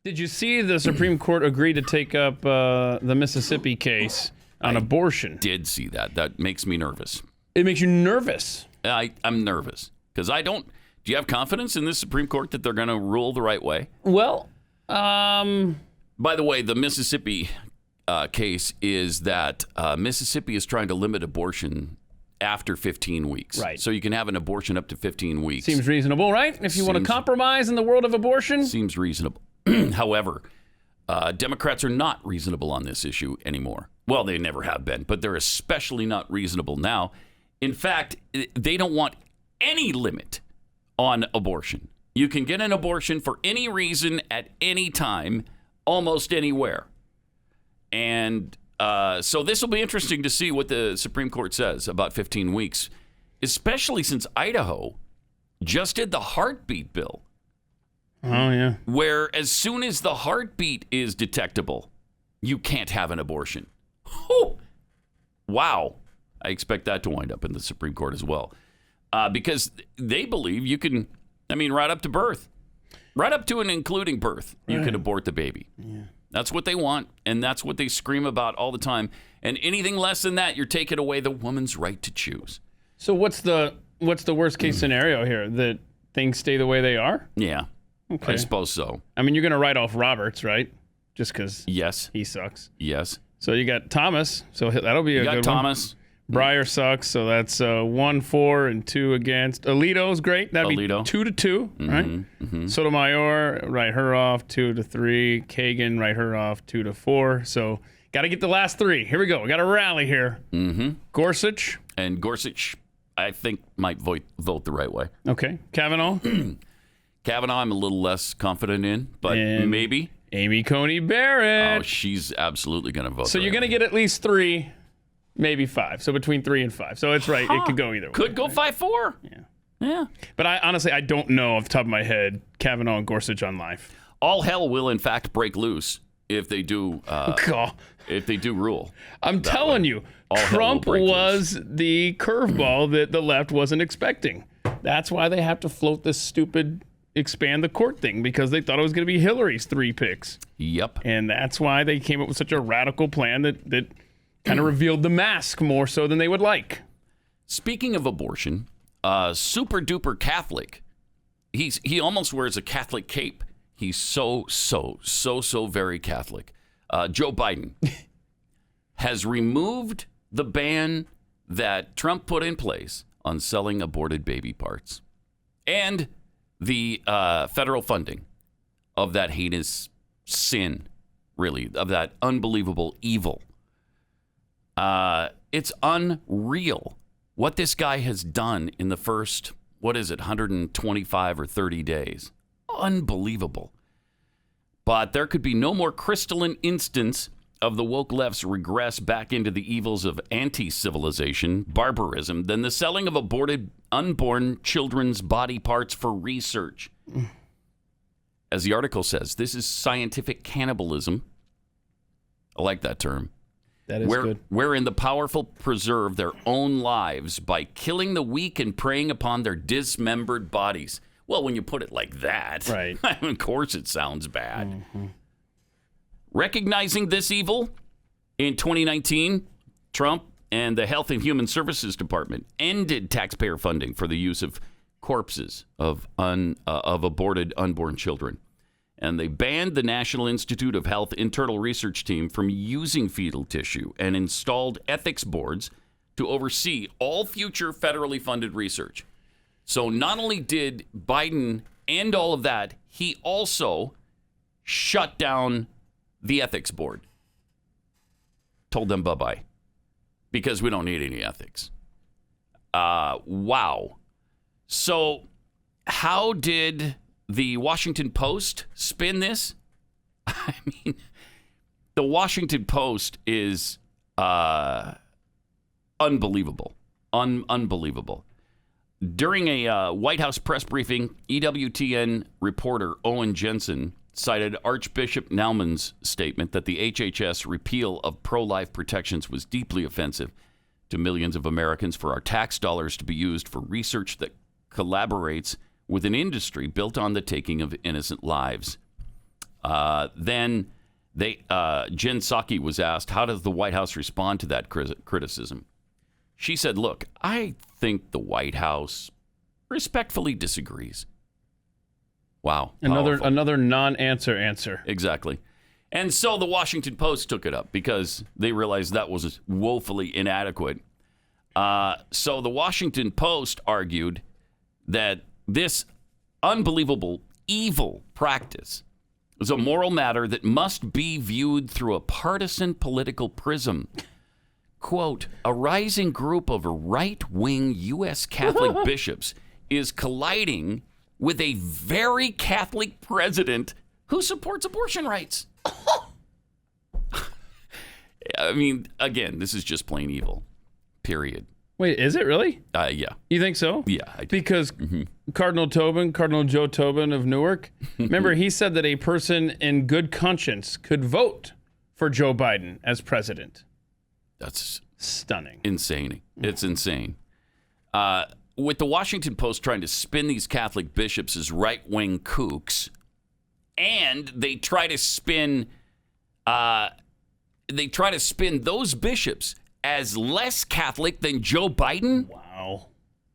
Did you see the Supreme Court agree to take up the Mississippi case on abortion? Did see that. That makes me nervous. It makes you nervous. I'm nervous because I don't. Do you have confidence in this Supreme Court that they're going to rule the right way? Well, by the way, the Mississippi case is that Mississippi is trying to limit abortion after 15 weeks. Right. So you can have an abortion up to 15 weeks. Seems reasonable, right? If you want to compromise in the world of abortion. Seems reasonable. However, Democrats are not reasonable on this issue anymore. Well, they never have been, but they're especially not reasonable now. In fact, they don't want any limit on abortion. You can get an abortion for any reason at any time, almost anywhere. And so this will be interesting to see what the Supreme Court says about 15 weeks, especially since Idaho just did the heartbeat bill. Oh, yeah. Where as soon as the heartbeat is detectable, you can't have an abortion. Whew. Wow. I expect that to wind up in the Supreme Court as well. Because they believe you can, right up to birth. Right up to and including birth, you can abort the baby. Yeah. That's what they want, and that's what they scream about all the time. And anything less than that, you're taking away the woman's right to choose. So what's the worst case scenario here? That things stay the way they are? Yeah. Okay. I suppose so. You're going to write off Roberts, right? Just because he sucks. Yes. So you got Thomas. So that'll be a good one. You got Thomas. Breyer sucks. So that's 1-4 and 2 against. Alito's great. That'd be 2-2, right? Mm-hmm. Sotomayor, write her off 2-3. Kagan, write her off 2-4. So got to get the last three. Here we go. We got to rally here. Mm-hmm. Gorsuch. And Gorsuch, I think, might vote the right way. Okay. Kavanaugh. Kavanaugh, I'm a little less confident in, but maybe. Amy Coney Barrett. Oh, she's absolutely going to vote. So you're going to get at least 3, maybe 5. So between 3 and 5. So it's right. It could go either way. Could go 5-4. Yeah. But I don't know off the top of my head Kavanaugh and Gorsuch on live. All hell will, in fact, break loose if they do. If they do rule. I'm telling you, Trump was the curveball that the left wasn't expecting. That's why they have to float this stupid expand the court thing, because they thought it was going to be Hillary's 3 picks. Yep. And that's why they came up with such a radical plan that kind of revealed the mask more so than they would like. Speaking of abortion, super duper Catholic. He almost wears a Catholic cape. He's so very Catholic. Joe Biden has removed the ban that Trump put in place on selling aborted baby parts and the federal funding of that heinous sin, really, of that unbelievable evil. It's unreal what this guy has done in the first, 125 or 30 days. Unbelievable. But there could be no more crystalline instance of the woke left's regress back into the evils of anti-civilization, barbarism, than the selling of aborted, unborn children's body parts for research. As the article says, this is scientific cannibalism. I like that term. That is good. Wherein the powerful preserve their own lives by killing the weak and preying upon their dismembered bodies. Well, when you put it like that, right. Of course it sounds bad. Mm-hmm. Recognizing this evil, in 2019, Trump and the Health and Human Services Department ended taxpayer funding for the use of corpses of aborted unborn children. And they banned the National Institute of Health internal research team from using fetal tissue and installed ethics boards to oversee all future federally funded research. So not only did Biden end all of that, he also shut down the ethics board. Told them bye-bye because we don't need any ethics. Wow. So how did the Washington Post spin this? I mean, the Washington Post is unbelievable. Unbelievable. During a White House press briefing, EWTN reporter Owen Jensen cited Archbishop Naumann's statement that the HHS repeal of pro-life protections was deeply offensive to millions of Americans for our tax dollars to be used for research that collaborates with an industry built on the taking of innocent lives. Then Jen Psaki was asked, how does the White House respond to that criticism? She said, look, I think the White House respectfully disagrees. Wow. Another non-answer answer. Exactly. And so the Washington Post took it up because they realized that was woefully inadequate. So the Washington Post argued that this unbelievable evil practice is a moral matter that must be viewed through a partisan political prism. Quote, a rising group of right-wing U.S. Catholic bishops is colliding with a very Catholic president who supports abortion rights. I mean, again, this is just plain evil, period. Wait, is it really? Yeah. You think so? Yeah, I do. Because Cardinal Joe Tobin of Newark, remember, he said that a person in good conscience could vote for Joe Biden as president. That's stunning. Insane. It's insane. With the Washington Post trying to spin these Catholic bishops as right-wing kooks, and they try to spin those bishops as less Catholic than Joe Biden. Wow.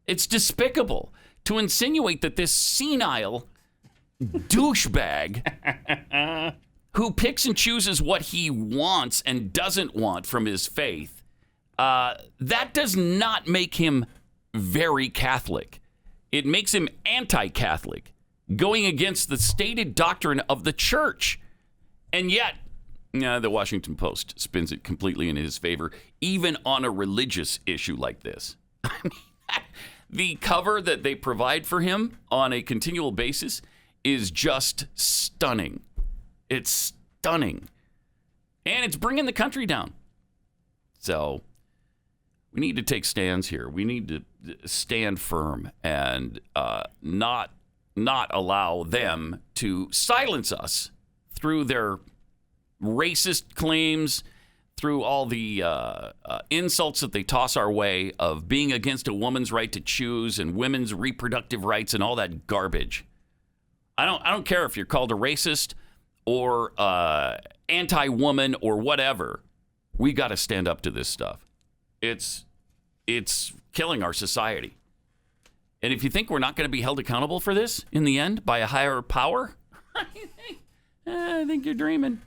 It's despicable to insinuate that this senile douchebag who picks and chooses what he wants and doesn't want from his faith, that does not make him very Catholic. It makes him anti-Catholic, going against the stated doctrine of the church. And yet, the Washington Post spins it completely in his favor, even on a religious issue like this. I mean, the cover that they provide for him on a continual basis is just stunning. It's stunning. And it's bringing the country down. So we need to take stands here. We need to stand firm and not allow them to silence us through their racist claims, through all the insults that they toss our way of being against a woman's right to choose and women's reproductive rights and all that garbage. I don't care if you're called a racist or anti-woman or whatever. We got to stand up to this stuff. It's killing our society. And if you think we're not going to be held accountable for this in the end by a higher power, I think you're dreaming.